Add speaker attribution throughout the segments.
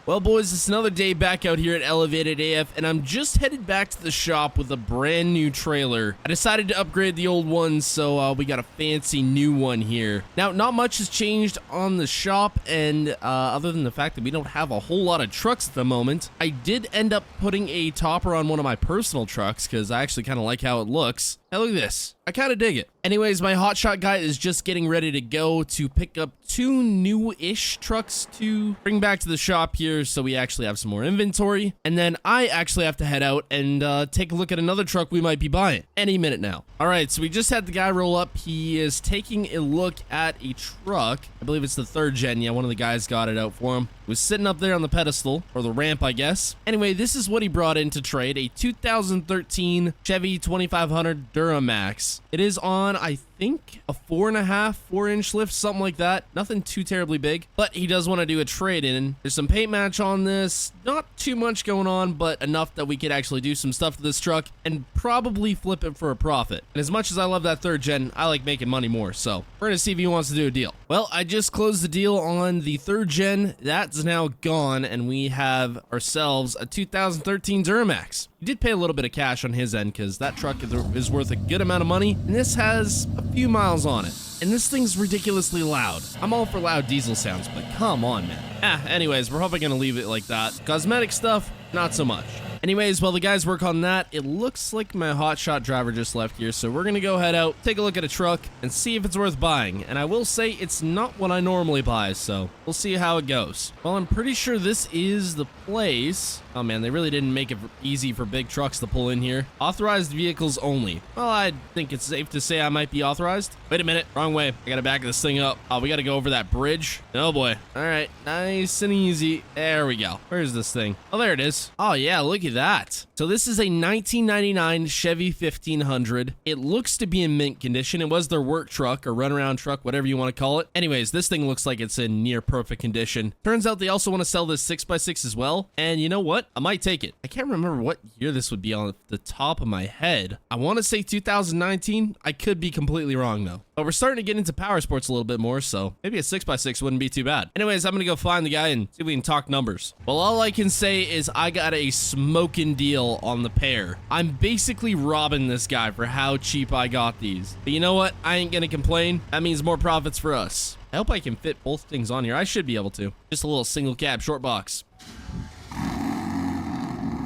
Speaker 1: Well, boys, it's another day back out here at Elevated AF, and I'm just headed back to the shop with a brand new trailer. I decided to upgrade the old one, so we got a fancy new one here. Now, not much has changed on the shop, and other than the fact that we don't have a whole lot of trucks at the moment, I did end up putting a topper on one of my personal trucks, because I actually kind of like how it looks. Hey, look at this. I kind of dig it. Anyways, my hotshot guy is just getting ready to go to pick up 2 new-ish trucks to bring back to the shop here so we actually have some more inventory. And then I actually have to head out and take a look at another truck we might be buying any minute now. All right, so we just had the guy roll up. He is taking a look at a truck. I believe it's the 3rd gen. Yeah, one of the guys got it out for him. It was sitting up there on the pedestal, or the ramp, I guess. Anyway, this is what he brought in to trade, a 2013 Chevy 2500 Duramax. It is on, I think, a 4.5-4-inch lift, something like that. Nothing too terribly big, but he does want to do a trade-in. There's some paint match on this, not too much going on, but enough that we could actually do some stuff to this truck and probably flip it for a profit. And as much as I love that 3rd gen, I like making money more, so we're gonna see if he wants to do a deal. Well, I just closed the deal on the 3rd gen. That's now gone, and we have ourselves a 2013 Duramax. We did pay a little bit of cash on his end because that truck is worth a good amount of money, and this has a few miles on it. And this thing's ridiculously loud. I'm all for loud diesel sounds, but come on, man. Anyways, we're probably gonna leave it like that. Cosmetic stuff, not so much. Anyways, while the guys work on that, it looks like my hotshot driver just left here, so we're gonna go head out, take a look at a truck, and see if it's worth buying. And I will say it's not what I normally buy, so we'll see how it goes. Well, I'm pretty sure this is the place. Oh man, they really didn't make it easy for big trucks to pull in here. Authorized vehicles only. Well, I think it's safe to say I might be authorized. Wait a minute, wrong way. I gotta back this thing up. Oh, we gotta go over that bridge. Oh boy. All right, nice and easy. There we go. Where's this thing? Oh, there it is. Oh yeah, look at that. So this is a 1999 Chevy 1500. It looks to be in mint condition. It was their work truck or runaround truck, whatever you want to call it. Anyways, this thing looks like it's in near perfect condition. Turns out they also want to sell this 6x6 as well. And you know what? I might take it. I can't remember what year this would be on the top of my head. I want to say 2019. I could be completely wrong though. But we're starting to get into power sports a little bit more, so maybe a 6x6 wouldn't be too bad. Anyways, I'm gonna go find the guy and see if we can talk numbers. Well, all I can say is I got a smoking deal on the pair. I'm basically robbing this guy for how cheap I got these. But you know what? I ain't gonna complain. That means more profits for us. I hope I can fit both things on here. I should be able to. Just a little single cab short box.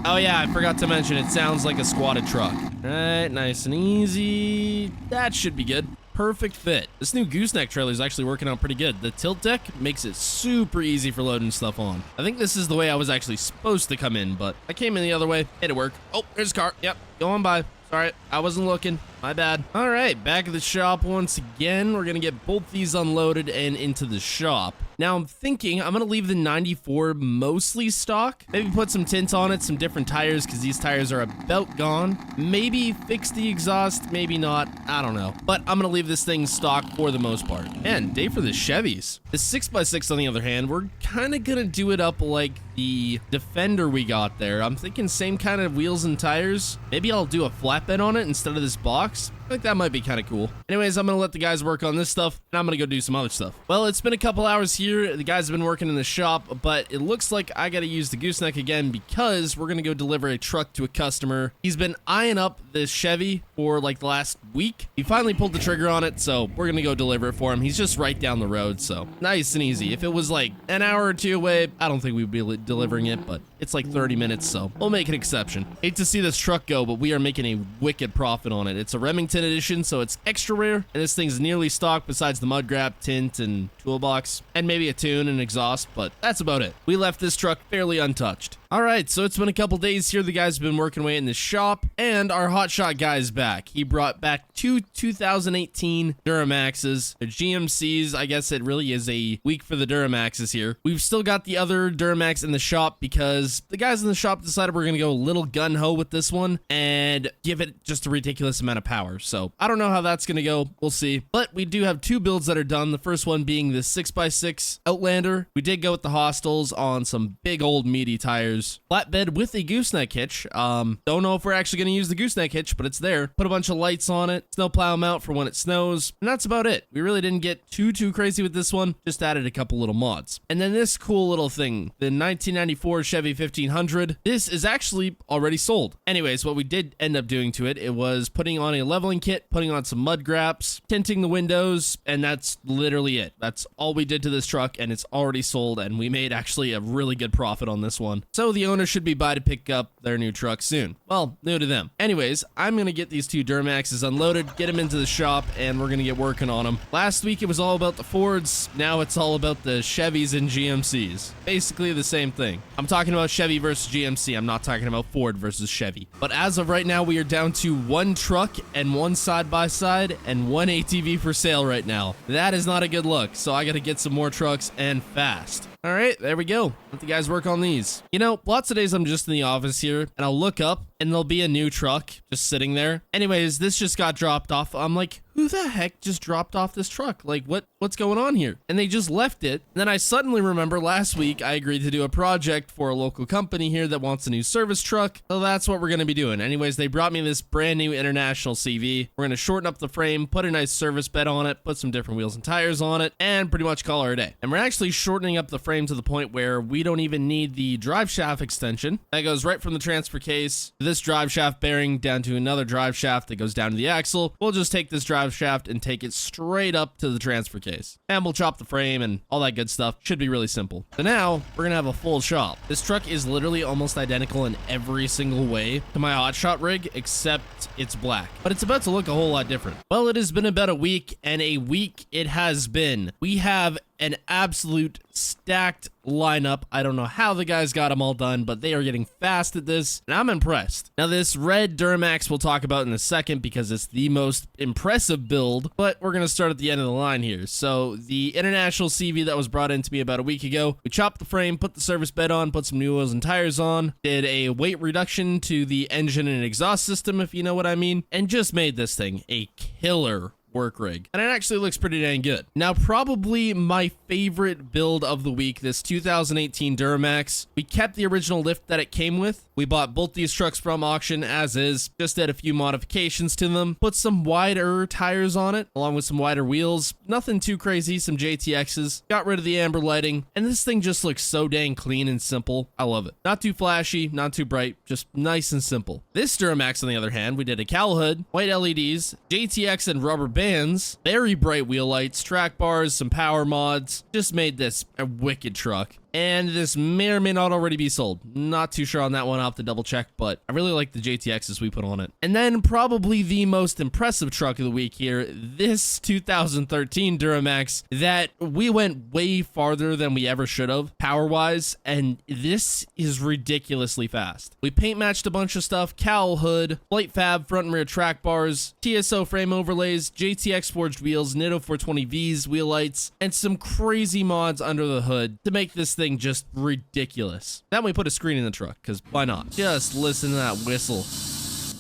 Speaker 1: Oh yeah, I forgot to mention, it sounds like a squatted truck. All right, nice and easy. That should be good. Perfect fit. This new gooseneck trailer is actually working out pretty good. The tilt deck makes it super easy for loading stuff on. I think this is the way I was actually supposed to come in, but I came in the other way. It'll work. Oh, there's a car. Yep, go on by. Sorry, I wasn't looking. My bad. All right, back at the shop once again. We're gonna get both these unloaded and into the shop. Now I'm thinking I'm gonna leave the 94 mostly stock. Maybe put some tint on it, some different tires, because these tires are about gone. Maybe fix the exhaust, maybe not. I don't know. But I'm gonna leave this thing stock for the most part. Man, day for the Chevys. The 6x6 on the other hand, we're kind of gonna do it up like the Defender we got there. I'm thinking same kind of wheels and tires. Maybe I'll do a flatbed on it instead of this box. I think that might be kind of cool. Anyways, I'm gonna let the guys work on this stuff, and I'm gonna go do some other stuff. Well, it's been a couple hours here. The guys have been working in the shop, but it looks like I gotta use the gooseneck again because we're gonna go deliver a truck to a customer. He's been eyeing up this Chevy for like the last week. He finally pulled the trigger on it, so we're gonna go deliver it for him. He's just right down the road, so nice and easy. If it was like an hour or two away, I don't think we'd be delivering it, but it's like 30 minutes, so we'll make an exception. Hate to see this truck go, but we are making a wicked profit on it. It's a Remington edition, so it's extra rare, and this thing's nearly stock besides the mud grab, tint, and toolbox, and maybe a tune and exhaust, but that's about it. We left this truck fairly untouched. All right, so it's been a couple days here. The guys have been working away in the shop, and our hotshot guy's back. He brought back 2 2018 Duramaxes. They're GMCs. I guess it really is a week for the Duramaxes here. We've still got the other Duramax in the shop because the guys in the shop decided we're going to go a little gun-ho with this one and give it just a ridiculous amount of power. So I don't know how that's going to go. We'll see. But we do have 2 builds that are done. The first one being the 6x6 Outlander. We did go with the Hostels on some big old meaty tires. Flatbed with a gooseneck hitch. Don't know if we're actually going to use the gooseneck hitch, but it's there. Put a bunch of lights on it, snowplow mount for when it snows, and that's about it. We really didn't get too crazy with this one, just added a couple little mods. And then this cool little thing, the 1994 Chevy 1500. This is actually already sold. Anyways, what we did end up doing to it was putting on a leveling kit, putting on some mud graps, tinting the windows, and that's literally it. That's all we did to this truck, and it's already sold, and we made actually a really good profit on this one. So the owner should be by to pick up their new truck soon. Well, new to them. Anyways, I'm gonna get these two Duramaxes unloaded, get them into the shop, and we're gonna get working on them. Last week it was all about the Fords, now it's all about the Chevys and GMCs. Basically the same thing. I'm talking about Chevy versus GMC, I'm not talking about Ford versus Chevy. But as of right now, we are down to one truck and one side-by-side and one ATV for sale right now. That is not a good look, so I gotta get some more trucks and fast. All right, there we go. Let the guys work on these. You know, lots of days I'm just in the office here and I'll look up and there'll be a new truck just sitting there. Anyways, this just got dropped off. I'm like, who the heck just dropped off this truck? Like, what's going on here? And they just left it. And then I suddenly remember last week I agreed to do a project for a local company here that wants a new service truck. So that's what we're going to be doing. Anyways, they brought me this brand new International CV. We're going to shorten up the frame, put a nice service bed on it, put some different wheels and tires on it, and pretty much call her a day. And we're actually shortening up the frame to the point where we don't even need the drive shaft extension. That goes right from the transfer case to this drive shaft bearing down to another drive shaft that goes down to the axle. We'll just take this drive shaft and take it straight up to the transfer case. And we'll chop the frame and all that good stuff. Should be really simple. So now we're gonna have a full shop. This truck is literally almost identical in every single way to my hotshot rig, except it's black. But it's about to look a whole lot different. Well, it has been about a week, and a week it has been. We have an absolute stacked lineup. I don't know how the guys got them all done, but they are getting fast at this, and I'm impressed. Now, this red Duramax we'll talk about in a second because it's the most impressive build, but we're going to start at the end of the line here. So, the International CV that was brought into me about a week ago, we chopped the frame, put the service bed on, put some new wheels and tires on, did a weight reduction to the engine and exhaust system, if you know what I mean, and just made this thing a killer work rig. And it actually looks pretty dang good. Now, probably my favorite build of the week, this 2018 Duramax. We kept the original lift that it came with. We bought both these trucks from auction as is, just did a few modifications to them, put some wider tires on it, along with some wider wheels. Nothing too crazy, some JTXs, got rid of the amber lighting, and this thing just looks so dang clean and simple. I love it. Not too flashy, not too bright, just nice and simple. This Duramax, on the other hand, we did a cowl hood, white LEDs, JTX and rubber bands, very bright wheel lights, track bars, some power mods. Just made this a wicked truck. And this may or may not already be sold. Not too sure on that one. I'll have to double check, but I really like the JTXs we put on it. And then probably the most impressive truck of the week here, this 2013 Duramax that we went way farther than we ever should have power-wise, and this is ridiculously fast. We paint matched a bunch of stuff, cowl hood, plate fab, front and rear track bars, TSO frame overlays, JTX forged wheels, Nitto 420Vs, wheel lights, and some crazy mods under the hood to make this thing just ridiculous. Then we put a screen in the truck, because why not? Just listen to that whistle.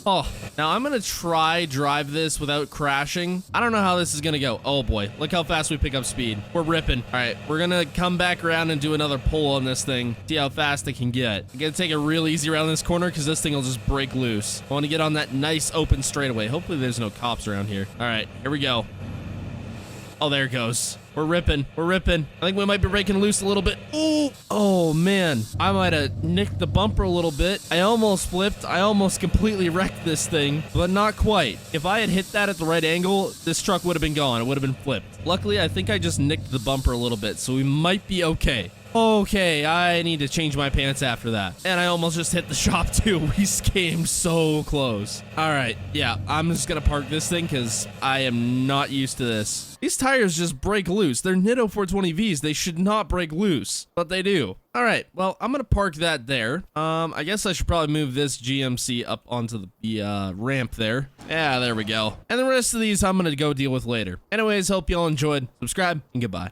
Speaker 1: Oh, now I'm gonna try drive this without crashing. I don't know how this is gonna go. Oh boy, look how fast we pick up speed. We're ripping. All right, we're gonna come back around and do another pull on this thing. See how fast it can get. I'm gonna take it real easy around this corner because this thing will just break loose. I want to get on that nice open straightaway. Hopefully there's no cops around here. All right, here we go. Oh, there it goes. We're ripping. We're ripping. I think we might be breaking loose a little bit. Ooh. Oh, man. I might have nicked the bumper a little bit. I almost flipped. I almost completely wrecked this thing, but not quite. If I had hit that at the right angle, this truck would have been gone. It would have been flipped. Luckily, I think I just nicked the bumper a little bit, so we might be okay. Okay, I need to change my pants after that. And I almost just hit the shop too. We came so close. All right, yeah, I'm just gonna park this thing because I am not used to this. These tires just break loose. They're Nitto 420Vs. They should not break loose, but they do. All right, well, I'm gonna park that there. I guess I should probably move this GMC up onto the ramp there. Yeah, there we go. And the rest of these I'm gonna go deal with later. Anyways, hope y'all enjoyed. Subscribe and goodbye.